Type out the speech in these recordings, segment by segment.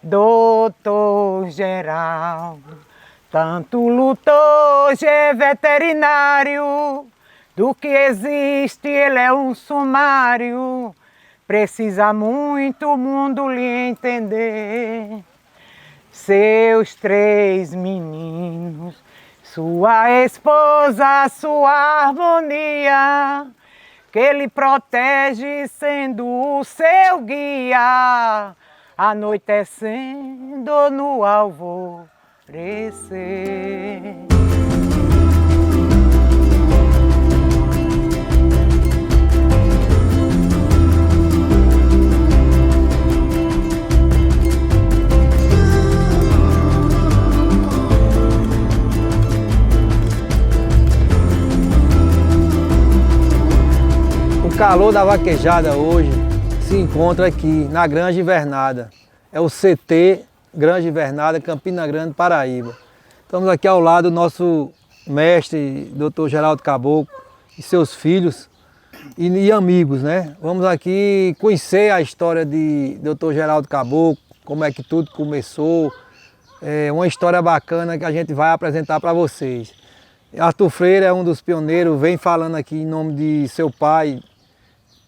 Doutor Geraldo, tanto lutou, já é veterinário. Do que existe, ele é um sumário. Precisa muito o mundo lhe entender. Seus 3 meninos, sua esposa, sua harmonia, que ele protege sendo o seu guia, anoitecendo no alvorecer. O calor da vaquejada hoje se encontra aqui na Granja Invernada. É o CT Granja Invernada, Campina Grande, Paraíba. Estamos aqui ao lado do nosso mestre, Dr. Geraldo Caboclo, e seus filhos e amigos, né? Vamos aqui conhecer a história de Dr. Geraldo Caboclo, como é que tudo começou. É uma história bacana que a gente vai apresentar para vocês. Arthur Freire é um dos pioneiros, vem falando aqui em nome de seu pai,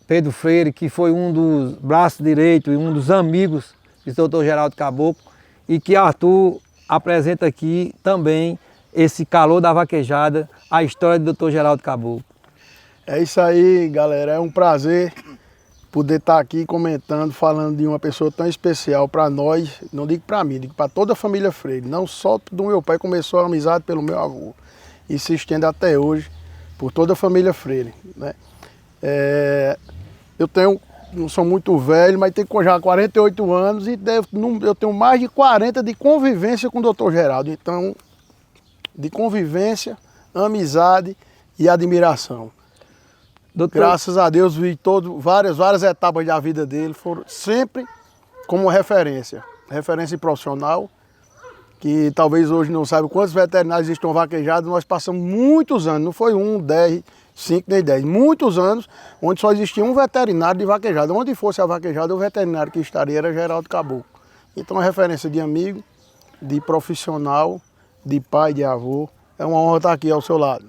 Pedro Freire, que foi um dos braços direitos e um dos amigos do Dr. Geraldo Caboclo, e que Arthur apresenta aqui também esse calor da vaquejada, a história do Dr. Geraldo Caboclo. É isso aí, galera. É um prazer poder estar aqui comentando, falando de uma pessoa tão especial para nós, não digo para mim, digo para toda a família Freire. Não só do meu pai, começou a amizade pelo meu avô e se estende até hoje por toda a família Freire, né? Não sou muito velho, mas tenho já 48 anos e eu tenho mais de 40 de convivência com o Dr. Geraldo. Então, de convivência, amizade e admiração. Graças a Deus vi várias etapas da vida dele, foram sempre como referência profissional, que talvez hoje não saiba quantos veterinários estão vaquejados. Nós passamos muitos anos, não foi 1, 10, 5 nem 10, muitos anos, onde só existia um veterinário de vaquejada. Onde fosse a vaquejada, o veterinário que estaria era Geraldo Caboclo. Então é referência de amigo, de profissional, de pai, de avô. É uma honra estar aqui ao seu lado.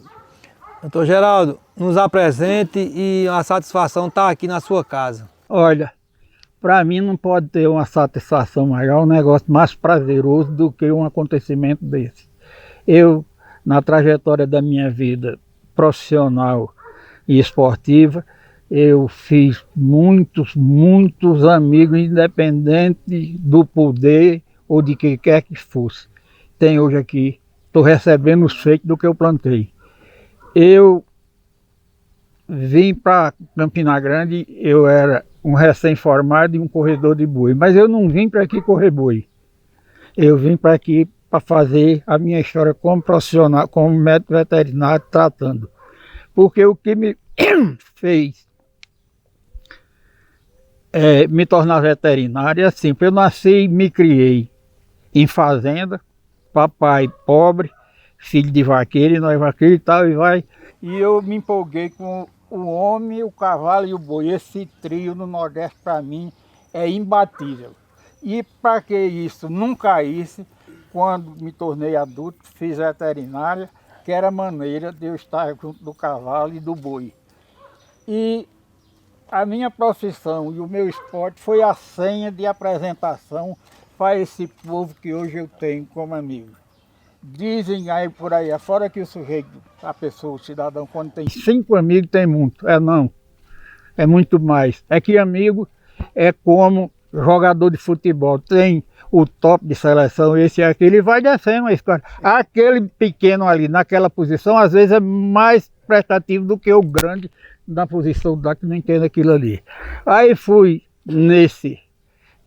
Doutor Geraldo, nos apresente e uma satisfação estar aqui na sua casa. Olha, para mim não pode ter uma satisfação maior, um negócio mais prazeroso do que um acontecimento desse. Eu, na trajetória da minha vida profissional e esportiva, eu fiz muitos amigos, independente do poder ou de que quer que fosse. Tem hoje aqui, estou recebendo os feitos do que eu plantei. Eu vim para Campina Grande, eu era um recém-formado e um corredor de boi, mas eu não vim para aqui correr boi. Eu vim para aqui para fazer a minha história como profissional, como médico veterinário tratando. Porque o que me fez me tornar veterinário é assim, eu nasci e me criei em fazenda, papai pobre, filho de vaqueiro, e nós vaqueiro e tal, e vai. E eu me empolguei com o homem, o cavalo e o boi. Esse trio no Nordeste para mim é imbatível. E para que isso não caísse, quando me tornei adulto, fiz veterinária, que era maneira de eu estar junto do cavalo e do boi. E a minha profissão e o meu esporte foi a senha de apresentação para esse povo que hoje eu tenho como amigo. Dizem aí por aí, fora que o sujeito, a pessoa, o cidadão, quando tem 5 amigos, tem muito. Não, é muito mais. É que amigo é como jogador de futebol, tem o top de seleção, esse e aquele, e vai descendo a escada. Aquele pequeno ali, naquela posição, às vezes é mais prestativo do que o grande na posição da que não entende aquilo ali. Aí fui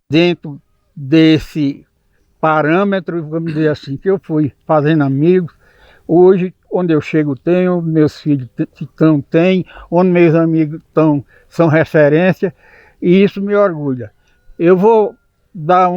dentro desse parâmetro, vamos dizer assim, que eu fui fazendo amigos. Hoje, onde eu chego tenho, meus filhos têm, onde meus amigos são referência, e isso me orgulha. Eu vou dar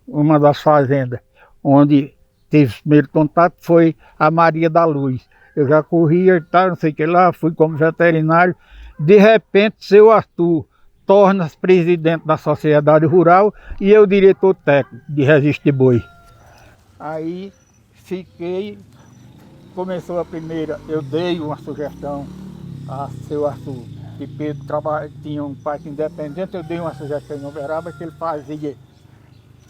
uma das fazendas onde teve o primeiro contato, foi a Maria da Luz. Eu já corria e tal, não sei o que lá, fui como veterinário. De repente, seu Arthur torna-se presidente da sociedade rural e eu diretor técnico de registro de boi. Aí fiquei, começou a primeira, eu dei uma sugestão a seu Arthur, que Pedro tinha um parque independente, eu dei uma sugestão em Uberaba que ele fazia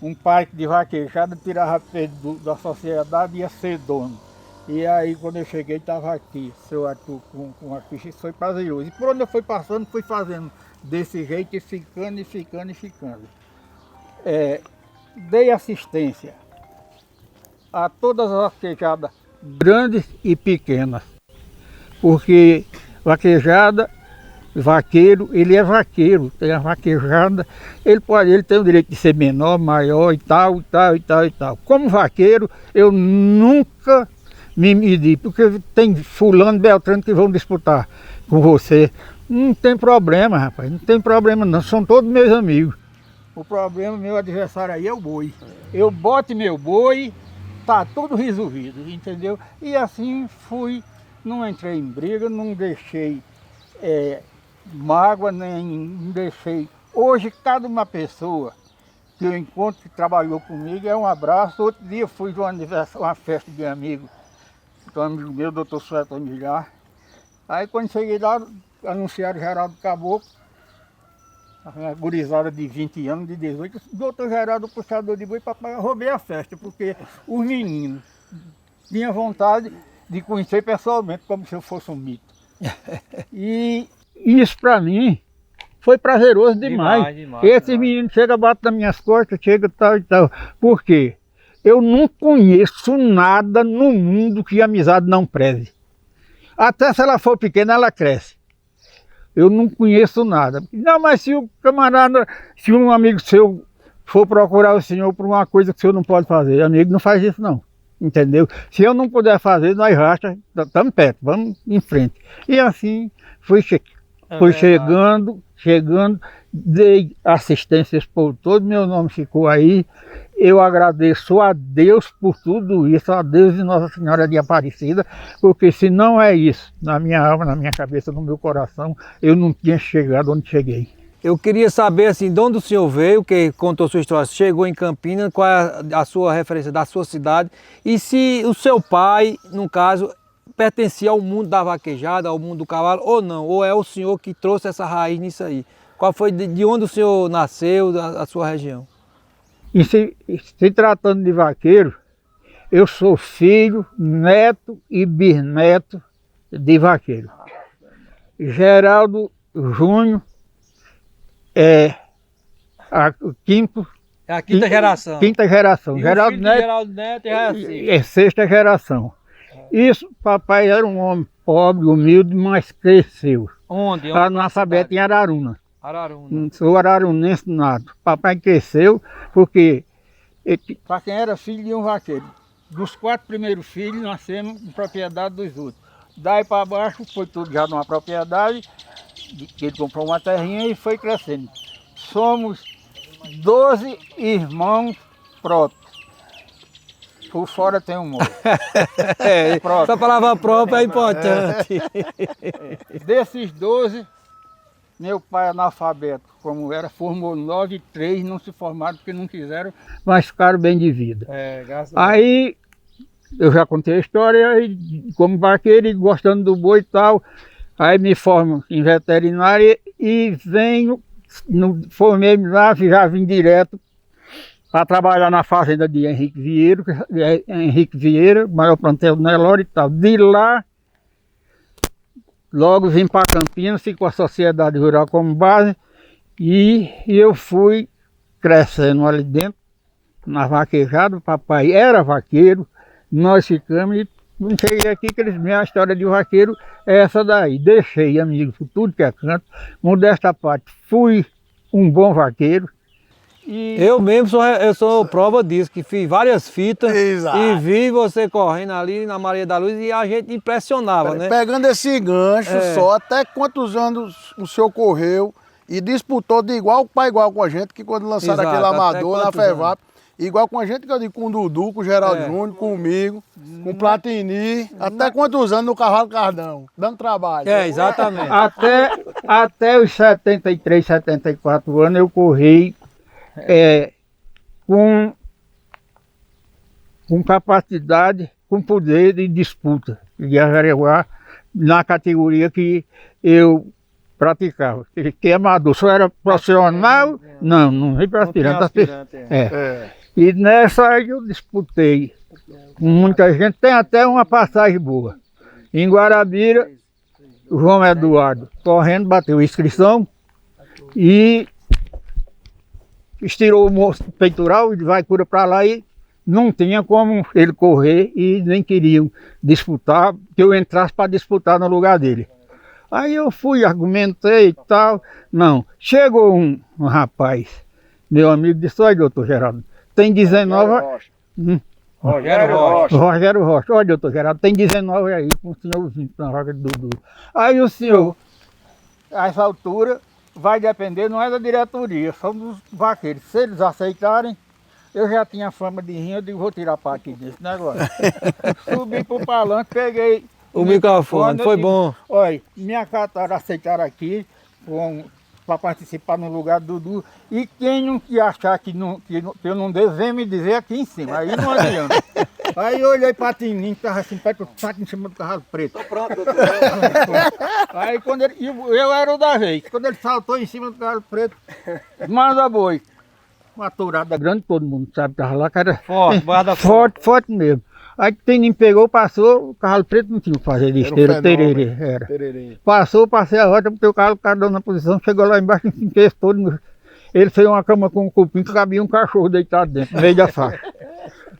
um parque de vaquejada, tirava Pedro da sociedade e ia ser dono. E aí quando eu cheguei estava aqui, seu Arthur com a ficha, isso foi prazeroso. E por onde eu fui passando, fui fazendo desse jeito e ficando e ficando e ficando. Dei assistência a todas as vaquejadas, grandes e pequenas, porque vaquejada, vaqueiro, ele é vaqueiro, tem a vaquejada, ele tem o direito de ser menor, maior e tal, e tal, e tal, e tal. Como vaqueiro, eu nunca me medi, porque tem fulano, beltrano que vão disputar com você. Não tem problema, rapaz, não tem problema não, são todos meus amigos. O problema, meu adversário aí é o boi. Eu boto meu boi, tá tudo resolvido, entendeu? E assim fui, não entrei em briga, não deixei mágoa, nem não deixei. Hoje, cada uma pessoa que eu encontro que trabalhou comigo é um abraço. Outro dia fui de uma festa de amigo, um amigo meu, doutor Suelton Milhar. Aí quando cheguei lá, anunciaram Geraldo Caboclo, uma gurizada de 20 anos, de 18, doutor Geraldo, puxador de boi, papai, eu roubei a festa, porque os meninos tinham vontade de conhecer pessoalmente, como se eu fosse um mito. E isso para mim foi prazeroso demais. Esses meninos chegam, batem nas minhas costas, chegam tal e tal. Por quê? Eu não conheço nada no mundo que a amizade não preze. Até se ela for pequena, ela cresce. Eu não conheço nada. Não, mas se o camarada, se um amigo seu for procurar o senhor por uma coisa que o senhor não pode fazer, amigo, não faz isso não. Entendeu? Se eu não puder fazer, nós racha, estamos perto, vamos em frente. E assim fui chegando, dei assistência por todo, meu nome ficou aí. Eu agradeço a Deus por tudo isso, a Deus e Nossa Senhora de Aparecida, porque se não é isso, na minha alma, na minha cabeça, no meu coração, eu não tinha chegado onde cheguei. Eu queria saber assim, de onde o senhor veio, que contou sua história, chegou em Campinas, qual é a sua referência da sua cidade, e se o seu pai, no caso, pertencia ao mundo da vaquejada, ao mundo do cavalo, ou não, ou é o senhor que trouxe essa raiz nisso aí. Qual foi, de onde o senhor nasceu, a sua região? E se tratando de vaqueiro, eu sou filho, neto e bisneto de vaqueiro. Geraldo Júnior é o quinto. É a quinta geração. Quinta geração. E Geraldo Neto é a sexta. É sexta geração. Isso, papai era um homem pobre, humilde, mas cresceu. Onde? Analfabeto em Araruna. Araruna. Não sou ararunense nada. Papai cresceu porque, para quem era filho de um vaqueiro, dos 4 primeiros filhos nascemos em propriedade dos outros. Daí para baixo foi tudo já numa propriedade, que ele comprou uma terrinha e foi crescendo. Somos 12 irmãos próprios. Por fora tem um monte. Essa palavra própria é importante. Desses 12, meu pai analfabeto, como era, formou 9 e 3 não se formaram porque não quiseram, mas ficaram bem de vida. Graças a Deus. Aí, eu já contei a história, aí, como vaqueiro e gostando do boi e tal, aí me formo em veterinária e venho, formei-me lá, já vim direto para trabalhar na fazenda de Henrique Vieira, maior plantel do Nelore e tal. De lá, logo vim para Campinas, fico com a sociedade rural como base e eu fui crescendo ali dentro, na vaquejada. O papai era vaqueiro, nós ficamos e não cheguei aqui que minha história de vaqueiro é essa daí. Deixei amigos por tudo que é canto, modesta parte, fui um bom vaqueiro. Eu mesmo sou prova disso, que fiz várias fitas. Exato. E vi você correndo ali na Maria da Luz e a gente impressionava, né? Pegando esse gancho só, até quantos anos o senhor correu e disputou de igual para igual com a gente, que quando lançaram Exato, aquele até amador na quantos FEVAP, Igual com a gente que eu digo, com o Dudu, com o Geraldo Júnior, comigo, com o Platini, até quantos anos no cavalo Cardão, dando trabalho. Exatamente. Até os 73, 74 anos eu corri com capacidade, com poder de disputa de averiguar na categoria que eu praticava. Que amador, só era profissional, não veio para aspirante. E nessa aí eu disputei com muita gente, tem até uma passagem boa. Em Guarabira, o João Eduardo correndo, bateu inscrição e estirou o peitoral, vai cura para lá e não tinha como ele correr e nem queriam disputar, que eu entrasse para disputar no lugar dele. Aí eu fui, argumentei e tal. Não, chegou um rapaz, meu amigo, disse: olha, doutor Geraldo, tem 19... Rogério Rocha. Olha, doutor Geraldo, tem 19 aí, com o senhorzinho na vaga de Dudu. Aí o senhor, a essa altura, vai depender, não é da diretoria, são dos vaqueiros. Se eles aceitarem, eu já tinha fama de rir, eu digo, vou tirar parte desse negócio. Subi pro palanque, peguei O microfone, foi bom. Olha, me acataram, aceitaram aqui para participar no lugar do Dudu. E quem não que achar que eu não devo, vem me dizer aqui em cima. Aí não adianta. Aí eu olhei para Tininho, que estava assim, perto do saco em cima do cavalo preto. Tô pronto, doutor. Aí quando ele, eu era o da vez. Quando ele saltou em cima do cavalo preto, manda boi. Uma tourada grande, todo mundo sabe que estava lá, cara. Forte mesmo. Aí Tininho pegou, passou, o cavalo preto não tinha o que fazer de esteira, tererê, era. Passou, passei a rota, porque o cavalo caiu na posição, chegou lá embaixo, fez todo. Ele fez uma cama com um cupim que cabia um cachorro deitado dentro, no meio da faixa.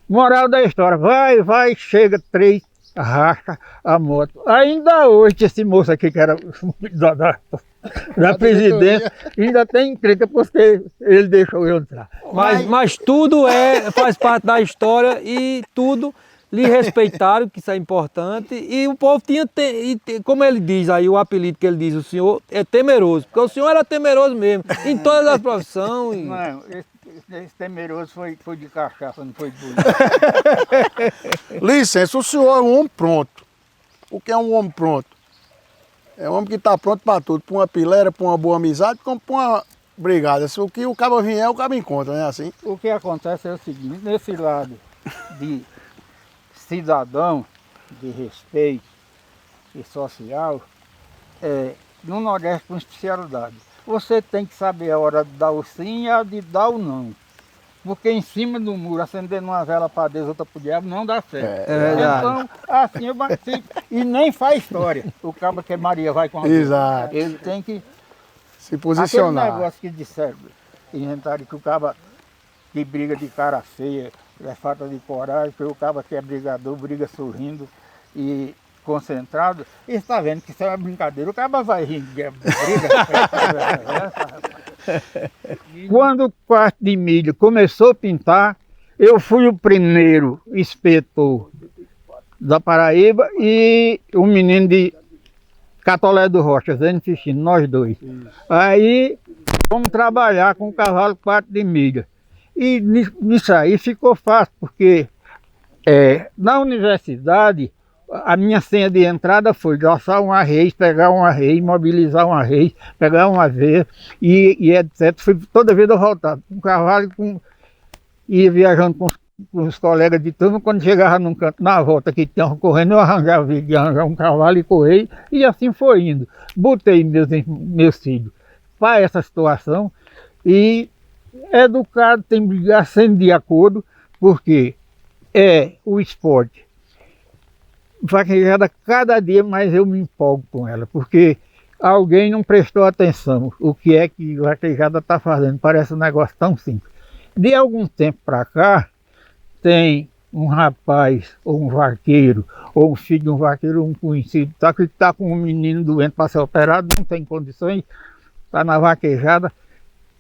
Moral da história, vai, chega, 3, arrasta a moto. Ainda hoje, esse moço aqui que era da presidência, ainda tem encrenca porque ele deixou eu entrar. Mas tudo faz parte da história e tudo lhe respeitaram, que isso é importante, e o povo tinha, como ele diz aí, o apelido que ele diz, o senhor é temeroso, porque o senhor era temeroso mesmo, em todas as profissões. Não, esse temeroso foi de cachaça, não foi de boi. Licença, o senhor é um homem pronto. O que é um homem pronto? É um homem que está pronto para tudo, para uma pilera, para uma boa amizade, como para uma brigada. Se o que o cabo vier, o cabo encontra, não é assim? O que acontece é o seguinte, nesse lado de cidadão, de respeito e social, no Nordeste com especialidade. Você tem que saber a hora de dar o sim e a de dar o não. Porque em cima do muro, acendendo uma vela para Deus, outra para o diabo, não dá certo. É verdade. Então, assim eu participo. E nem faz história. O cabo que Maria vai com a Exato. Ele tem que... Se posicionar. Aquele negócio que disseram, inventaram que o cabo que briga de cara feia, é falta de coragem, porque o cabo que é brigador, briga sorrindo e concentrado, e está vendo que isso é uma brincadeira, o cabo vai rir, briga. Quando o quarto de milho começou a pintar, eu fui o primeiro inspetor da Paraíba e o menino de Catolé do Rocha, Zé Ficino, nós dois. Aí fomos trabalhar com o cavalo 4 de milha. E nisso aí ficou fácil, porque na universidade a minha senha de entrada foi doçar um arreio, pegar um arreio, mobilizar um arreio, pegar uma vez e etc. Fui toda vez eu voltava com o cavalo, ia viajando com os colegas de turma, quando chegava num canto, na volta que tinham correndo, eu arranjava um cavalo e correr, e assim foi indo. Botei meus filhos para essa situação e educado tem que brigar sempre de acordo, porque o esporte. Vaquejada, cada dia mais eu me empolgo com ela, porque alguém não prestou atenção o que é que a vaquejada está fazendo, parece um negócio tão simples. De algum tempo para cá, tem um rapaz, ou um vaqueiro, ou um filho de um vaqueiro, um conhecido, que está com um menino doente para ser operado, não tem condições, está na vaquejada,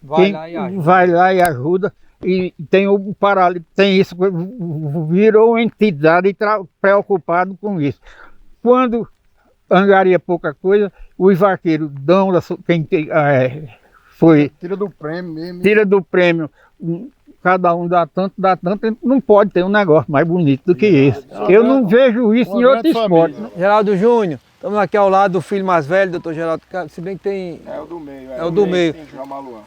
vai lá e ajuda. E tem o paralelo, tem isso, virou uma entidade preocupado com isso. Quando angaria pouca coisa, os vaqueiros dão, quem foi... Tira do prêmio mesmo. Tira do prêmio cada um dá tanto, não pode ter um negócio mais bonito do que esse. Eu não vejo isso em outro esporte. Geraldo Júnior, estamos aqui ao lado do filho mais velho, doutor Geraldo, se bem que tem... É o do meio. É o do meio. Tem João Maluan.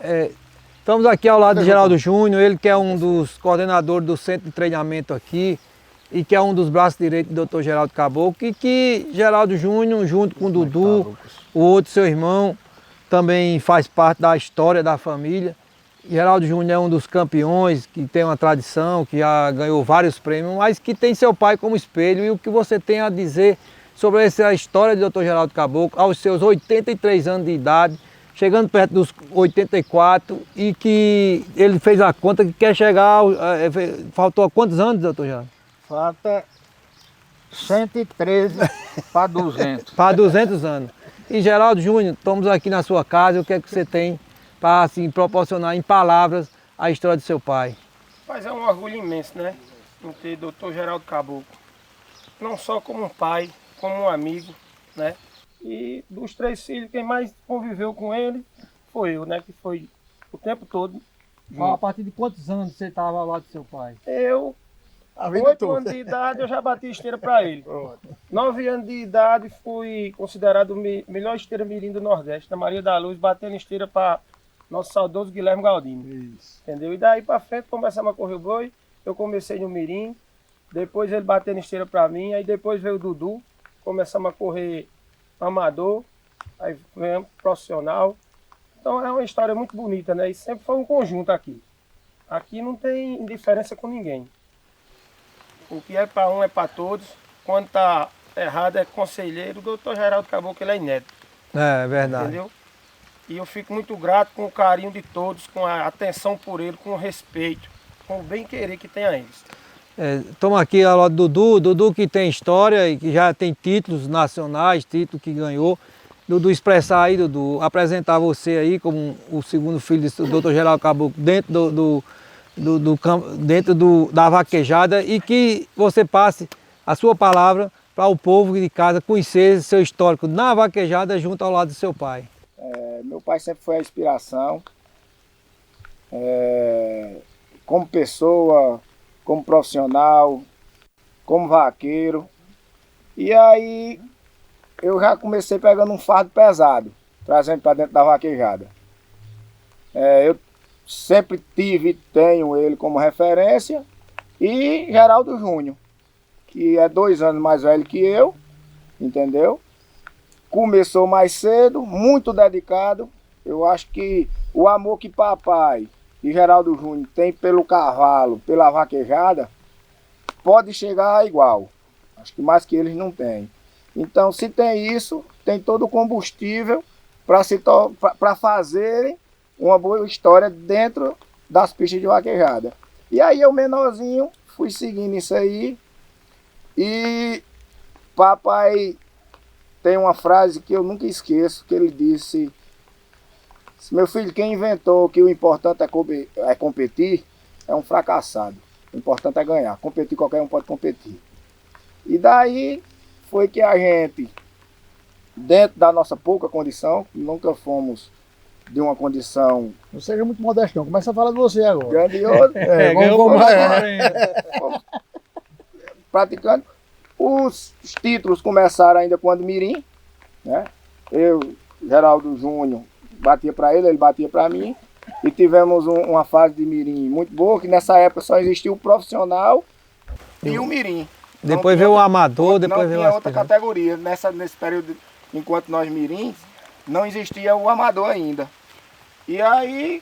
Estamos aqui ao lado de Geraldo Júnior, ele que é um dos coordenadores do centro de treinamento aqui e que é um dos braços direitos do Dr. Geraldo Caboclo e que Geraldo Júnior, junto com o Dudu, o outro seu irmão, também faz parte da história da família. Geraldo Júnior é um dos campeões que tem uma tradição, que já ganhou vários prêmios, mas que tem seu pai como espelho. E o que você tem a dizer sobre essa história do Dr. Geraldo Caboclo aos seus 83 anos de idade, chegando perto dos 84 e que ele fez a conta que quer chegar, faltou quantos anos, doutor Geraldo? Falta 113 para 200. Para 200 anos. E Geraldo Júnior, estamos aqui na sua casa, o que é que você tem para assim, proporcionar em palavras a história do seu pai? Mas é um orgulho imenso, né? Em ter Dr. Geraldo Caboclo. Não só como um pai, como um amigo, né? E dos 3 filhos, quem mais conviveu com ele foi eu, né? Que foi o tempo todo. A partir de quantos anos você estava ao lado do seu pai? Eu, A vida 8 toda. anos de idade, eu já bati esteira para ele. 9 anos de idade, fui considerado o melhor esteira mirim do Nordeste, da Maria da Luz, batendo esteira para nosso saudoso Guilherme Galdino. Isso. Entendeu? E daí para frente começamos a correr o boi. Eu comecei no mirim, depois ele batendo esteira para mim, aí depois veio o Dudu, começamos a correr amador, aí veio profissional. Então é uma história muito bonita, né? E sempre foi um conjunto aqui. Aqui não tem indiferença com ninguém. O que é para um é para todos. Quando tá errado é conselheiro. O doutor Geraldo Caboclo, ele é inédito. É verdade. Entendeu? E eu fico muito grato com o carinho de todos, com a atenção por ele, com o respeito, com o bem-querer que tem a eles. Estamos aqui ao lado do Dudu que tem história e que já tem títulos nacionais, título que ganhou. Dudu, expressar aí, Dudu, apresentar você aí como o segundo filho do Dr. Geraldo Caboclo dentro da vaquejada e que você passe a sua palavra para o povo de casa conhecer seu histórico na vaquejada junto ao lado do seu pai. Meu pai sempre foi a inspiração, como pessoa, como profissional, como vaqueiro. E aí eu já comecei pegando um fardo pesado, trazendo para dentro da vaquejada. Eu sempre tive e tenho ele como referência. E Geraldo Júnior, que é 2 anos mais velho que eu, entendeu? Começou mais cedo, muito dedicado. Eu acho que o amor que papai e Geraldo Júnior tem pelo cavalo, pela vaquejada, pode chegar a igual. Acho que mais que eles não têm. Então, se tem isso, tem todo o combustível para fazerem uma boa história dentro das pistas de vaquejada. E aí eu, menorzinho, fui seguindo isso aí. E papai tem uma frase que eu nunca esqueço, que ele disse: meu filho, quem inventou que o importante é competir, é um fracassado. O importante é ganhar. Competir, qualquer um pode competir. E daí foi que a gente, dentro da nossa pouca condição, nunca fomos de uma condição... Não seja muito modesto não, começa a falar de você agora. grandiosa. Fomos praticando. Os títulos começaram ainda quando mirim, né? Eu, Geraldo Júnior, batia para ele batia para mim. E tivemos uma fase de mirim muito boa, que nessa época só existia o profissional e o mirim. Depois veio o amador, depois veio Não tinha outra categoria. Nesse período, enquanto nós mirins, não existia o amador ainda. E aí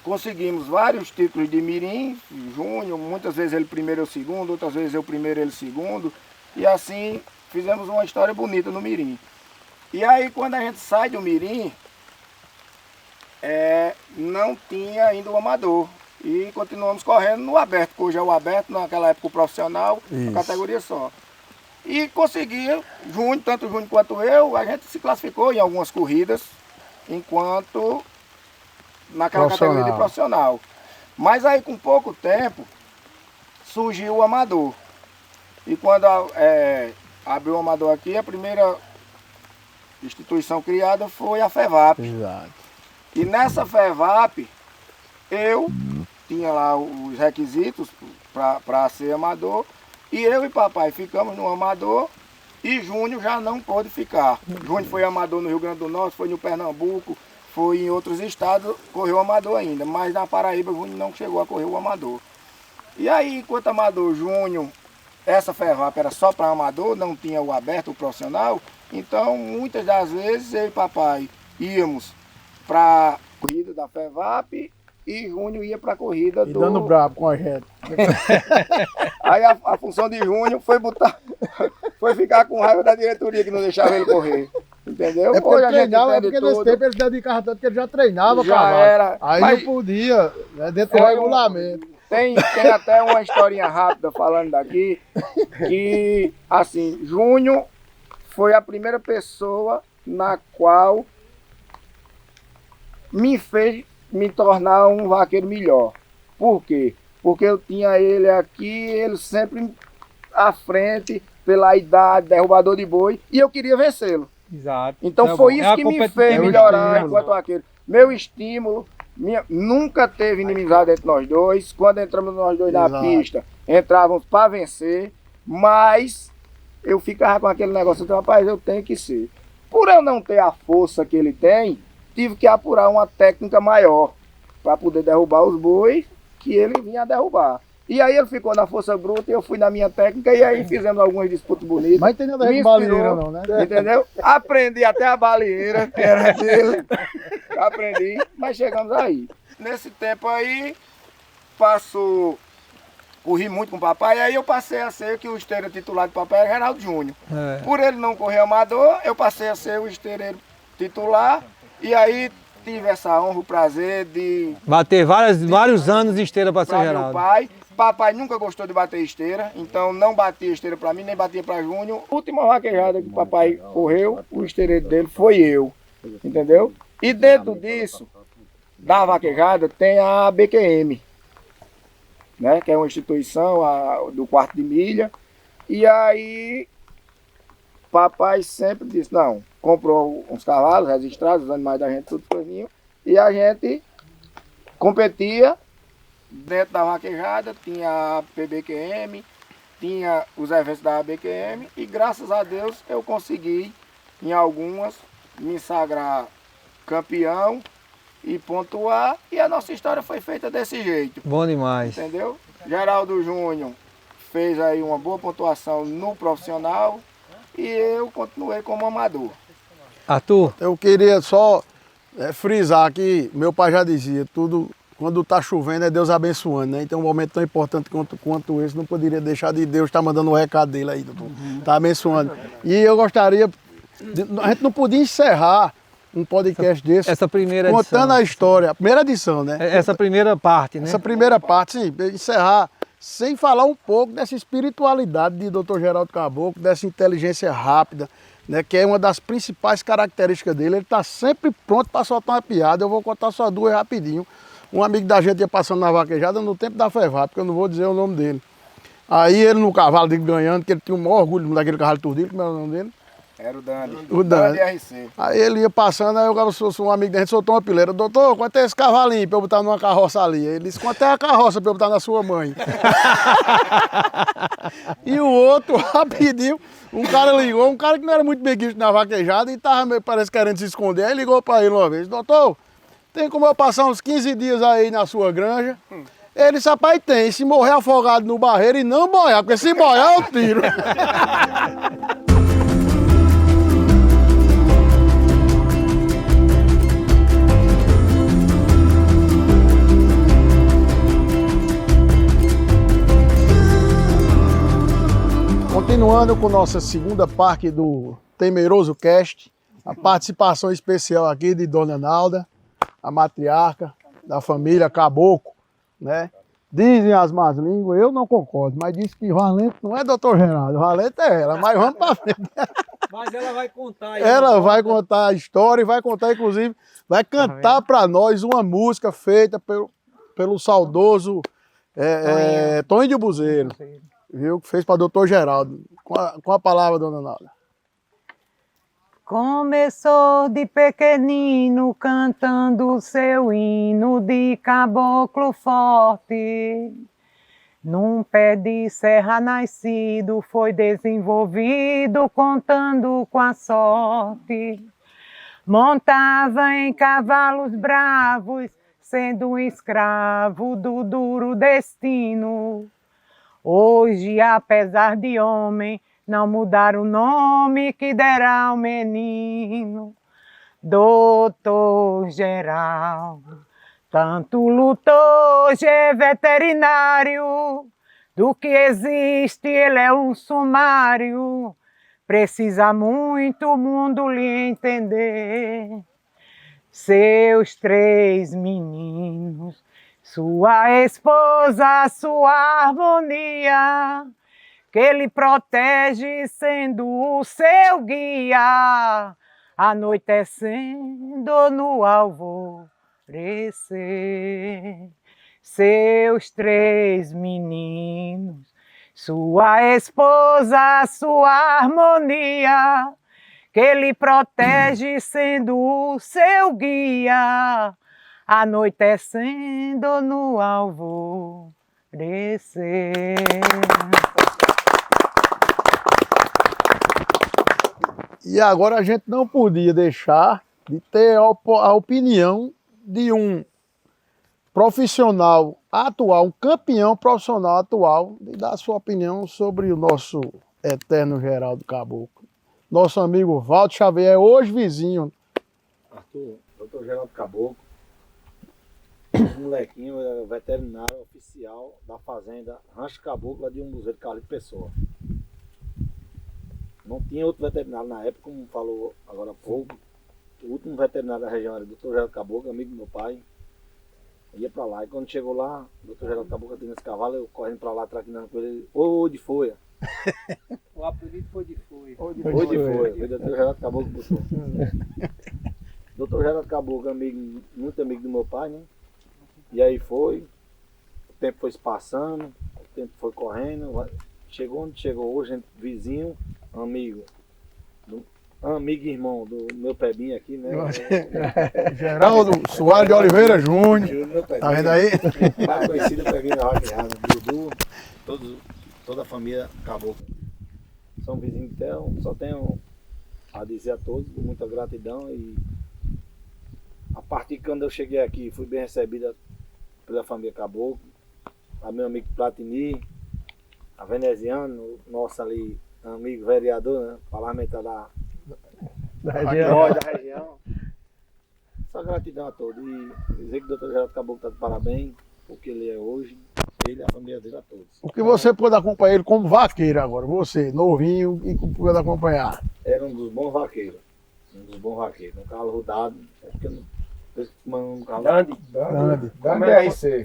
conseguimos vários títulos de mirim, Júnior, muitas vezes ele primeiro e eu segundo, outras vezes eu primeiro e ele segundo. E assim fizemos uma história bonita no mirim. E aí quando a gente sai do mirim, não tinha ainda o amador. E continuamos correndo no aberto, que hoje é o aberto, naquela época o profissional, a categoria só. E conseguia, tanto o Júnior quanto eu, a gente se classificou em algumas corridas, enquanto naquela categoria de profissional. Mas aí com pouco tempo surgiu o amador. E quando abriu o amador aqui, a primeira instituição criada foi a FEVAP. Exato. E nessa FEVAP eu tinha lá os requisitos para ser amador, e eu e papai ficamos no amador, e Júnior já não pôde ficar. Júnior foi amador no Rio Grande do Norte, foi no Pernambuco, foi em outros estados, correu amador ainda, mas na Paraíba Júnior não chegou a correr o amador. E aí, enquanto amador, Júnior, essa FEVAP era só para amador, não tinha o aberto, o profissional, então muitas das vezes eu e papai íamos para a corrida da FEVAP e Júnior ia para a corrida E do... dando brabo com a gente. Aí a função de Júnior foi ficar com raiva da diretoria que não deixava ele correr. Entendeu? É porque ele a gente treinava, é entende porque nesse tudo. tempo ele se dedicava tanto que ele já treinava, Já cavalo. era. Aí Mas não podia, né, dentro do foi regulamento. Tem até uma historinha rápida falando daqui, que assim, Júnior foi a primeira pessoa na qual me fez me tornar um vaqueiro melhor. Por quê? Porque eu tinha ele aqui, ele sempre à frente, pela idade, derrubador de boi, e eu queria vencê-lo. Exato. Então foi isso que me fez melhorar enquanto vaqueiro. Meu estímulo, nunca teve inimizade entre nós dois. Quando entramos nós dois na Exato. pista, entrávamos para vencer, mas eu ficava com aquele negócio, então, rapaz, eu tenho que ser. Por eu não ter a força que ele tem, tive que apurar uma técnica maior para poder derrubar os bois que ele vinha derrubar. E aí ele ficou na força bruta e eu fui na minha técnica e aí fizemos algumas disputas bonitas. Mas tem nada a ver Me com baleeira inspirou, não, né? Entendeu? Aprendi até a baleeira, que era dele. Aprendi, mas chegamos aí. Nesse tempo aí, corri muito com o papai, e aí eu passei a ser que o esteiro titular do papai era Geraldo Júnior. É. Por ele não correr amador, eu passei a ser o esteireiro titular, e aí tive essa honra, o prazer de Bater vários anos de esteira para ser para meu Geraldo. pai. Papai nunca gostou de bater esteira, então não batia esteira para mim, nem batia para Júnior. A última vaquejada que o papai correu, o esteireiro dele foi eu, entendeu? E dentro disso, da vaquejada, tem a BQM, né, que é uma instituição do quarto de milha. E aí, papai sempre disse, não, comprou uns cavalos registrados, os animais da gente, tudo coisinho, e a gente competia. Dentro da vaquejada tinha a PBQM, tinha os eventos da ABQM e graças a Deus eu consegui em algumas me sagrar campeão e pontuar, e a nossa história foi feita desse jeito, Bom demais. entendeu? Geraldo Júnior fez aí uma boa pontuação no profissional e eu continuei como amador. Arthur, Eu queria só frisar que meu pai já dizia, tudo quando está chovendo é Deus abençoando, né? Então um momento tão importante quanto esse, não poderia deixar de Deus estar mandando o recado dele aí, doutor. Está abençoando. E eu gostaria, a gente não podia encerrar um podcast desse essa primeira edição. contando a história, a primeira edição, né? Essa primeira parte, né? Essa primeira parte, sim, encerrar sem falar um pouco dessa espiritualidade de Dr. Geraldo Caboclo, dessa inteligência rápida, né, que é uma das principais características dele. Ele está sempre pronto para soltar uma piada. Eu vou contar só duas rapidinho. Um amigo da gente ia passando na vaquejada no tempo da FEVAP, porque eu não vou dizer o nome dele. Aí ele no cavalo dele ganhando, que ele tinha o maior orgulho daquele cavalo turdilho, como era o nome dele? Era o Dani. O Dani. RC. Aí ele ia passando, aí um amigo da gente soltou uma pileira. Doutor, quanto é esse cavalinho pra eu botar numa carroça ali? Ele disse, quanto é a carroça pra eu botar na sua mãe? E o outro, rapidinho, um cara ligou, um cara que não era muito bem visto na vaquejada e tava, meio, parece, querendo se esconder. Aí ligou pra ele uma vez, doutor, tem como eu passar uns 15 dias aí na sua granja? Ele disse, rapaz, tem, se morrer afogado no barreiro e não boiar, porque se boiar eu tiro. Continuando com nossa segunda parte do Temeroso Cast, a participação especial aqui de Dona Nalda, a matriarca da família Caboclo, né? Dizem as más línguas, eu não concordo, mas diz que Valente não é Dr. Geraldo, Valente é ela, mas vamos para frente. Mas ela vai contar aí. Ela vai contar a história e vai contar, inclusive, vai cantar para nós uma música feita pelo saudoso Tonho de Buzeiro, viu? Que fez para Dr. Geraldo. Com a palavra, Dona Nalda. Começou de pequenino cantando seu hino de caboclo forte. Num pé de serra nascido foi desenvolvido contando com a sorte. Montava em cavalos bravos, sendo um escravo do duro destino. Hoje, apesar de homem, não mudar o nome que derá ao menino. Doutor Geraldo, tanto lutou, hoje é veterinário. Do que existe, ele é um sumário. Precisa muito o mundo lhe entender. Seus 3 meninos, sua esposa, sua harmonia, que ele protege sendo o seu guia, anoitecendo no alvorecer. Seus 3 meninos, sua esposa, sua harmonia, que ele protege sendo o seu guia, anoitecendo no alvorecer. E agora a gente não podia deixar de ter a opinião de um profissional atual, um campeão profissional atual, de dar a sua opinião sobre o nosso eterno Geraldo Caboclo. Nosso amigo Valdo Xavier, hoje vizinho. Arthur, doutor Geraldo Caboclo, molequinho, era veterinário oficial da fazenda Rancho Caboclo, lá de Umbuzeiro, Carlos de Pessoa. Não tinha outro veterinário na época, como falou agora há pouco. O último veterinário da região era o doutor Geraldo Caboclo, amigo do meu pai. Ia pra lá, e quando chegou lá, o doutor Geraldo Caboclo tinha esse cavalo, eu correndo pra lá, traquinando com ele, ô de folha. O apelido foi de Folha. Ô de folha, o doutor Geraldo Caboclo botou. Doutor Geraldo Caboclo, amigo, muito amigo do meu pai, né? E aí foi, o tempo foi se passando, o tempo foi correndo, chegou onde chegou hoje, vizinho, amigo e irmão do meu Pebinho aqui, né? Geraldo Soares de Oliveira Júnior. Tá vendo aí? Mais conhecido Pebinho da Rock Rasa, Dudu, toda a família Caboclo. São vizinhos, então, só tenho a dizer a todos, muita gratidão, e a partir de quando eu cheguei aqui, fui bem recebida pela família Caboclo, a meu amigo Platini, a veneziano, nosso ali, amigo vereador, né, parlamentar da região. Só gratidão a todos, e dizer que o doutor Geraldo Caboclo está de parabéns, porque ele é hoje, ele e a família dele, a todos. O que você pôde acompanhar ele como vaqueiro agora, você, novinho, e que pôde acompanhar? Era um dos bons vaqueiros, um cavalo rodado, acho que eu não... Um cavalo. Grande.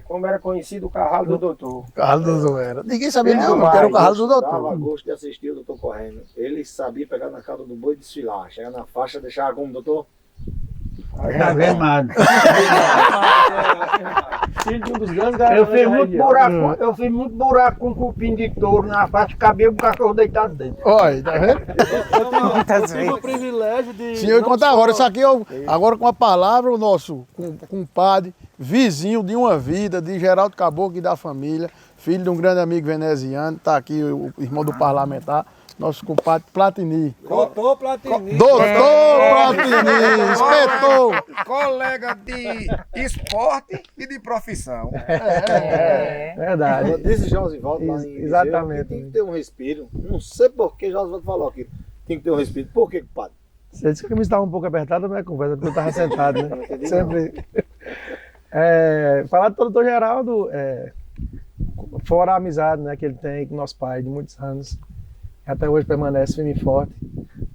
Como era conhecido o cavalo do doutor. Carlos do Zoeira. Ninguém sabia não que era o Carlos do Dava doutor. gosto de assistir o doutor correndo. Ele sabia pegar na cauda do boi e desfilar. Chegar na faixa, deixar como, doutor? Tá vendo nada. Eu fiz muito buraco com cupim de touro na faixa, cabia um cachorro deitado dentro. Olha, tá vendo? Muitas Eu tive o vezes. privilégio de... Sim, eu vou contar agora. Isso aqui, agora com a palavra, o nosso compadre, vizinho de uma vida, de Geraldo Caboclo e da família, filho de um grande amigo veneziano, tá aqui o irmão do parlamentar, nosso compadre Platini. Doutor Platini. Doutor Platini, inspetor. Colega de esporte e de profissão. Verdade. Eu disse Josivaldo lá em Exatamente. Viseu, que tem que ter um respiro. Não sei por que Josivaldo falou aqui. Tem que ter um respiro. Por que, padre? Você disse que a camisa estava um pouco apertada na minha conversa, porque eu estava sentado, né? Não entendi, Sempre. Falar do doutor Geraldo, fora a amizade, né, que ele tem com nosso pai de muitos anos, até hoje permanece firme e forte.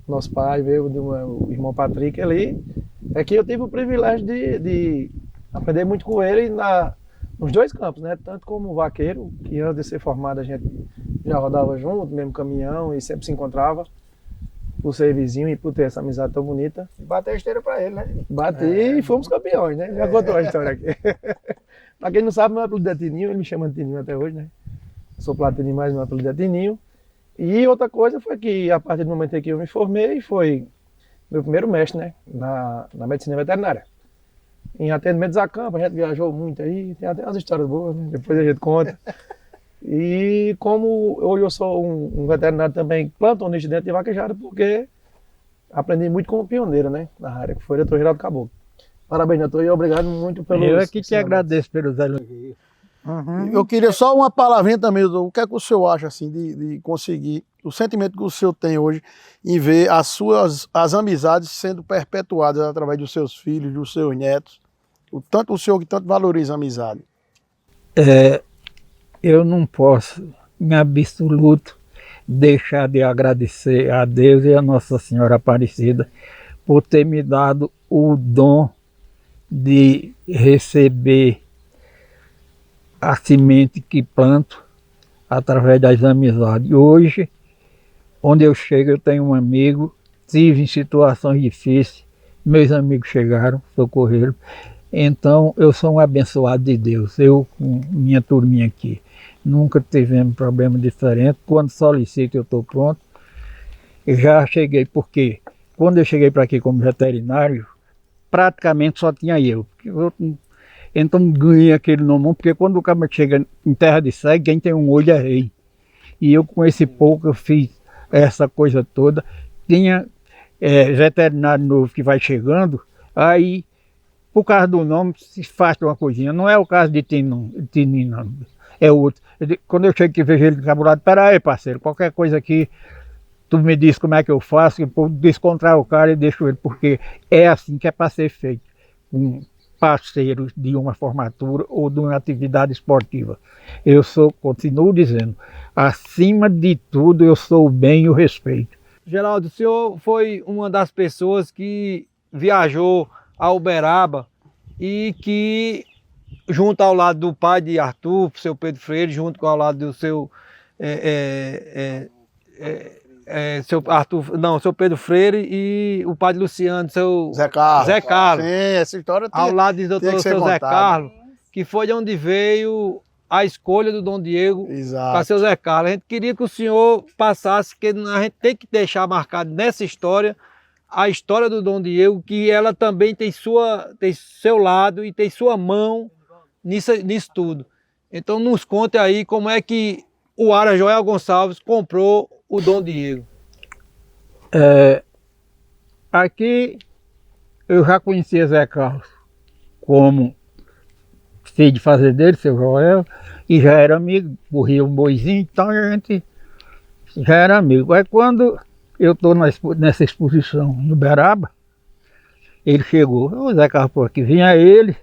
Nosso pai veio o irmão Patrick ali. É que eu tive o privilégio de aprender muito com ele nos dois campos, né? Tanto como vaqueiro, que antes de ser formado a gente já rodava junto, mesmo caminhão, e sempre se encontrava, por ser vizinho e por ter essa amizade tão bonita. Bateu esteira pra ele, né? Bati e fomos campeões, né? Já contou a história aqui. Pra quem não sabe, meu apelido é Tininho, ele me chama de Tininho até hoje, né? Eu sou Platini, mas meu apelido é Tininho. E outra coisa foi que, a partir do momento em que eu me formei, foi meu primeiro mestre, né? Na medicina veterinária. Em atendimento a campo, a gente viajou muito aí, tem até umas histórias boas, né? Depois a gente conta. E como hoje eu sou um veterinário também plantonista dentro de vaquejada, porque aprendi muito como pioneiro, né? Na área, que foi o Dr. Geraldo Caboclo. Parabéns, doutor, e obrigado muito pelo. Eu aqui te agradeço pelos elogios. Eu queria só uma palavrinha também, doutor. O que é que o senhor acha assim de conseguir, o sentimento que o senhor tem hoje em ver as amizades sendo perpetuadas através dos seus filhos, dos seus netos? O senhor que tanto valoriza a amizade. Eu não posso, em absoluto, deixar de agradecer a Deus e a Nossa Senhora Aparecida por ter me dado o dom de receber a semente que planto através das amizades. Hoje, onde eu chego, eu tenho um amigo, tive em situações difíceis, meus amigos chegaram, socorreram. Então, eu sou um abençoado de Deus, eu com minha turminha aqui. Nunca tivemos problema diferente, quando solicito eu estou pronto. Eu já cheguei, porque quando eu cheguei para aqui como veterinário, praticamente só tinha eu. Então ganhei aquele nome, porque quando o cara chega em terra de cego, quem tem um olho é rei. E eu com esse pouco eu fiz essa coisa toda. Tinha veterinário novo que vai chegando, aí por causa do nome se faz uma coisinha. Não é o caso de Tini, não. É outro. Quando eu chego e vejo ele encabulado, peraí, parceiro, qualquer coisa aqui, tu me diz como é que eu faço, eu descontrair o cara e deixo ele, porque é assim que é para ser feito. Com parceiros de uma formatura ou de uma atividade esportiva. Continuo dizendo, acima de tudo eu sou o bem e o respeito. Geraldo, o senhor foi uma das pessoas que viajou a Uberaba e que, junto ao lado do pai de Arthur, seu Pedro Freire, junto ao lado do seu seu Pedro Freire e o padre Luciano, seu Zé Carlos. Zé Carlos. Sim, essa história tem, ao lado do tem doutor que ser seu Zé contada. Carlos, que foi de onde veio a escolha do Dom Diego para Exato. seu Zé Carlos. A gente queria que o senhor passasse, que a gente tem que deixar marcado nessa história, a história do Dom Diego, que ela também tem seu lado e tem sua mão nisso tudo. Então nos conte aí como é que o Ara Joel Gonçalves comprou o Dom Diego. Aqui eu já conhecia Zé Carlos como filho de fazendeiro, seu Joel, e já era amigo, corria um boizinho, então a gente já era amigo. Aí quando eu estou nessa exposição em Uberaba, ele chegou, o Zé Carlos por aqui, vinha ele,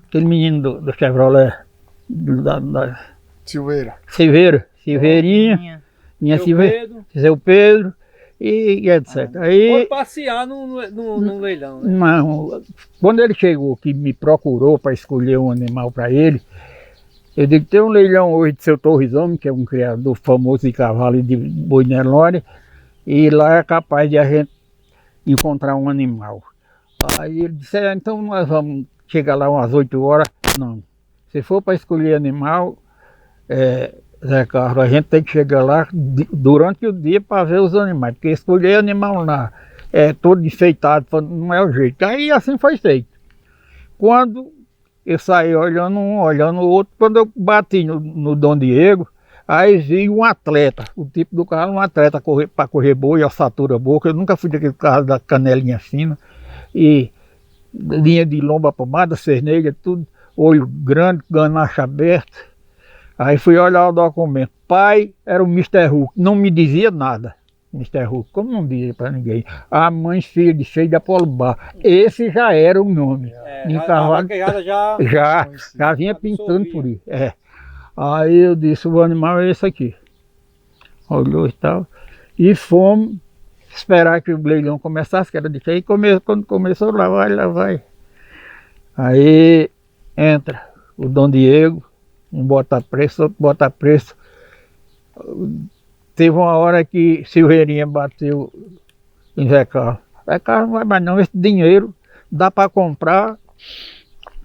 aquele menino do Chevrolet, Silveirinha, minha seu Pedro e etc. Aí, Foi passear no leilão, né? não, quando ele chegou, que me procurou para escolher um animal para ele, eu digo, tem um leilão hoje de seu Torres-Homem, que é um criador famoso de cavalo e de boi Nelore, e lá é capaz de a gente encontrar um animal. Aí ele disse, então nós vamos chegar lá umas 8 horas. Não, se for para escolher animal, Zé Carlos, a gente tem que chegar lá durante o dia para ver os animais, porque escolher animal lá todo enfeitado, não é o jeito. Aí assim foi feito. Quando eu saí olhando um, olhando o outro, quando eu bati no Dom Diego, aí vi um atleta, o tipo do carro, um atleta para correr boi, ossatura boa, eu nunca fui daquele carro da canelinha fina, e linha de lomba pomada, cernelha, tudo, olho grande, ganache aberto. Aí fui olhar o documento. Pai era o Mr. Hulk, não me dizia nada. Mr. Hulk, como não dizia para ninguém? A mãe filha de cheio de Apolo Bar. Esse já era o nome. Já vinha pintando por isso. Aí eu disse, o animal é esse aqui. Olhou e tal. E fomos esperar que o leilão começasse, que era de cheio. Quando começou, lá vai. Aí entra o Dom Diego, um bota preço, outro bota preço. Teve uma hora que Silveirinha bateu em Zé Carlos. Zé Carlos não vai mais não, esse dinheiro dá para comprar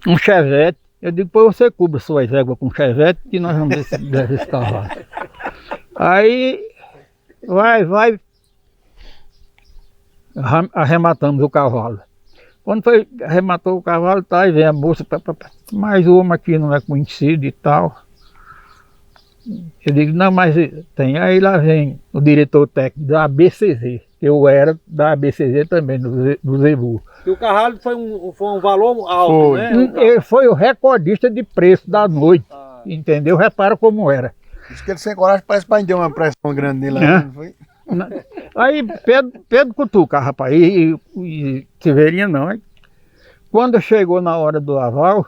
um Chevette. Eu digo, pô, você cubra suas éguas com Chevette que nós vamos ver esse cavalo. Aí vai. arrematamos o cavalo. Quando foi, arrematou o cavalo, tá, aí vem a moça, mais uma aqui não é conhecido e tal. Eu digo, não, mas tem. Aí lá vem o diretor técnico da ABCZ. Eu era da ABCZ também, do Zebu. E o cavalo foi um valor alto, Foi. né? Ele foi o recordista de preço da noite, entendeu? Repara como era. Diz que ele sem coragem parece que deu uma pressão grande nele. É. Não foi? Aí Pedro cutuca, rapaz, e Severinha não. Aí, quando chegou na hora do aval,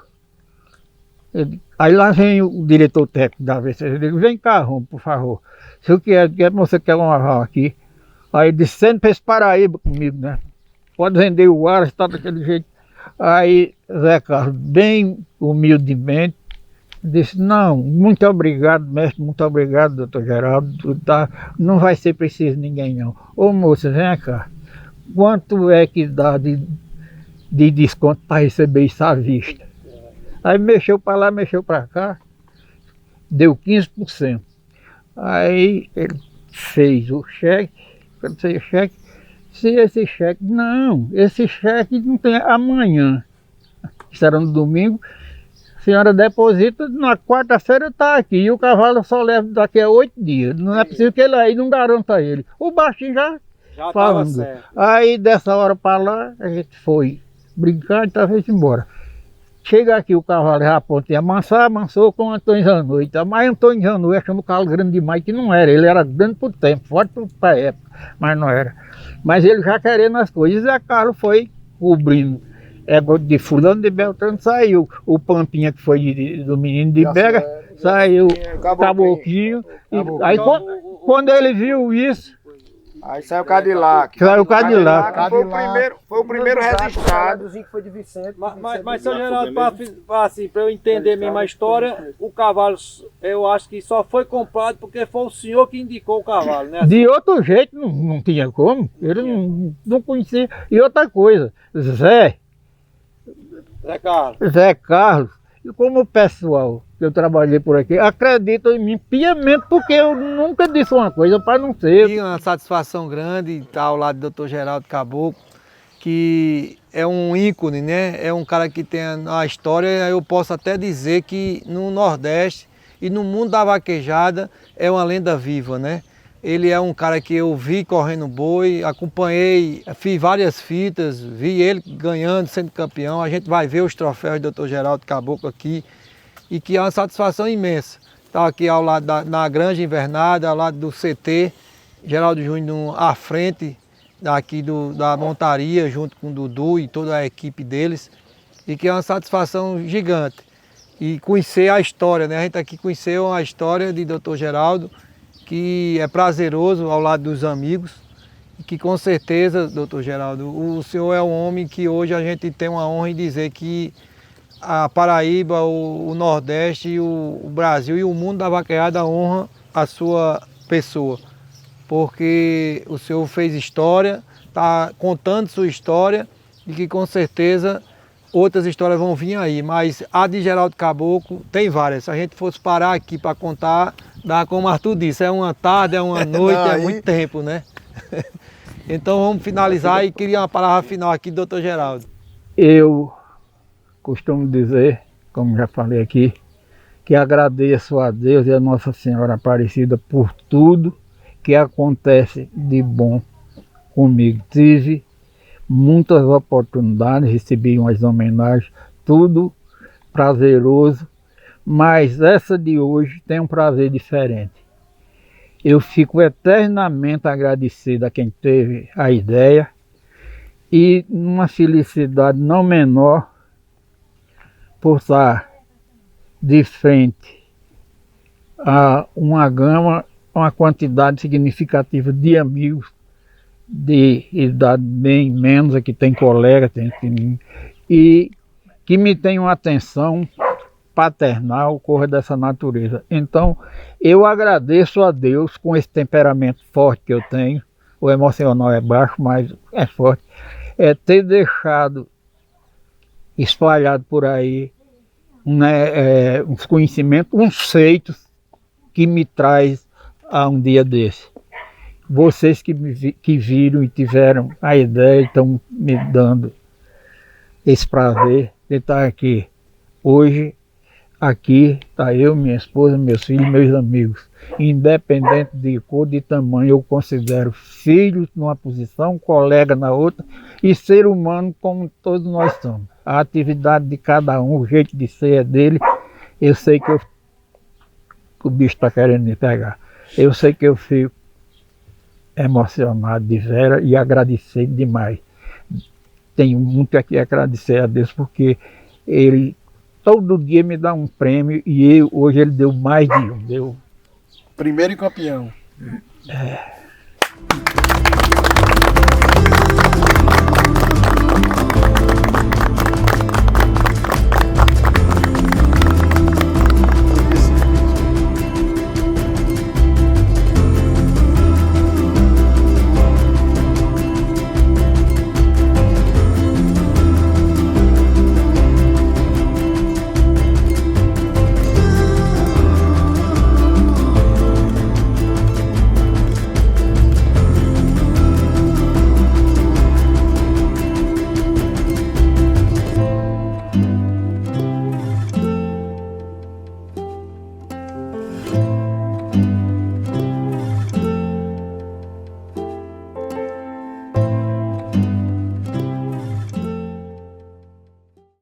aí lá vem o diretor técnico da ABCZ, ele diz, vem cá, Romo, por favor. Se o que é, você quer um aval aqui? Aí ele disse, sendo para esse Paraíba comigo, né? Pode vender o ar, está daquele jeito. Aí Zé Carlos, bem humildemente, disse, não, muito obrigado, mestre, muito obrigado, doutor Geraldo, tá, não vai ser preciso ninguém não. Ô moça, vem cá, quanto é que dá de desconto para receber isso à vista? Aí mexeu para lá, mexeu para cá, deu 15%. Aí ele fez o cheque, quando fez o cheque, se esse cheque, não, esse cheque não tem amanhã, isso era no domingo, a senhora deposita, na quarta-feira está aqui, e o cavalo só leva daqui a 8 dias, não é possível que ele aí não garanta ele. O baixinho já Já falando. estava certo. Aí dessa hora para lá, a gente foi brincar e estava indo embora. Chega aqui o cavalo já apontou, amansou com o Antônio Janui, tá? Mas Antônio Janui achando o cavalo grande demais, que não era, ele era grande por tempo, forte para a época, mas não era. Mas ele já querendo as coisas, e a Carlos foi cobrindo. De fulano de Beltrano saiu o Pampinha, que foi do menino de Bega, saiu Caboclinho. Aí quando ele viu isso, Aí saiu o Cadillac. saiu o Cadillac. Foi o primeiro registrado. que foi de Vicente. Mas seu Geraldo, assim, para eu entender mesmo a história, o cavalo, eu acho que só foi comprado porque foi o senhor que indicou o cavalo, né? De outro jeito não tinha como, ele não conhecia. E outra coisa, Zé Carlos, e como o pessoal que eu trabalhei por aqui, acredita em mim piamente, porque eu nunca disse uma coisa para não ser. E uma satisfação grande estar ao lado do Dr. Geraldo Caboclo, que é um ícone, né? É um cara que tem a história, eu posso até dizer que no Nordeste e no mundo da vaquejada é uma lenda viva, né? Ele é um cara que eu vi correndo boi, acompanhei, fiz várias fitas, vi ele ganhando, sendo campeão. A gente vai ver os troféus do Dr. Geraldo Caboclo aqui, e que é uma satisfação imensa. Estar aqui ao lado na Granja Invernada, ao lado do CT, Geraldo Júnior à frente daqui da montaria, junto com o Dudu e toda a equipe deles, e que é uma satisfação gigante. E conhecer a história, né? A gente aqui conheceu a história de Dr. Geraldo, que é prazeroso ao lado dos amigos, e que com certeza, doutor Geraldo, o senhor é um homem que hoje a gente tem uma honra em dizer que a Paraíba, o Nordeste, o Brasil e o mundo da vaquejada honra a sua pessoa, porque o senhor fez história, está contando sua história, e que com certeza outras histórias vão vir aí, mas a de Geraldo Caboclo tem várias. Se a gente fosse parar aqui para contar, dá como o Arthur disse, é uma tarde, é uma noite, é muito tempo, né? Então vamos finalizar e queria uma palavra final aqui do doutor Geraldo. Eu costumo dizer, como já falei aqui, que agradeço a Deus e a Nossa Senhora Aparecida por tudo que acontece de bom comigo. Tive muitas oportunidades, recebi umas homenagens, tudo prazeroso, mas essa de hoje tem um prazer diferente. Eu fico eternamente agradecido a quem teve a ideia e uma felicidade não menor por estar de frente a uma gama, uma quantidade significativa de amigos de idade bem menos, aqui tem colega, e que me tem uma atenção paternal, coisa dessa natureza. Então, eu agradeço a Deus com esse temperamento forte que eu tenho, o emocional é baixo, mas é forte, ter deixado espalhado por aí uns conhecimentos, uns feitos que me traz a um dia desse. vocês que viram e tiveram a ideia, estão me dando esse prazer de estar aqui. Hoje, aqui está eu, minha esposa, meus filhos, meus amigos. Independente de cor, de tamanho, eu considero filhos numa posição, colega na outra e ser humano como todos nós somos. A atividade de cada um, o jeito de ser é dele. Eu sei que o bicho está querendo me pegar. Eu sei que eu fico emocionado de vera e agradecido demais. Tenho muito aqui a agradecer a Deus porque Ele todo dia me dá um prêmio e hoje Ele deu mais de um. Primeiro e campeão. É,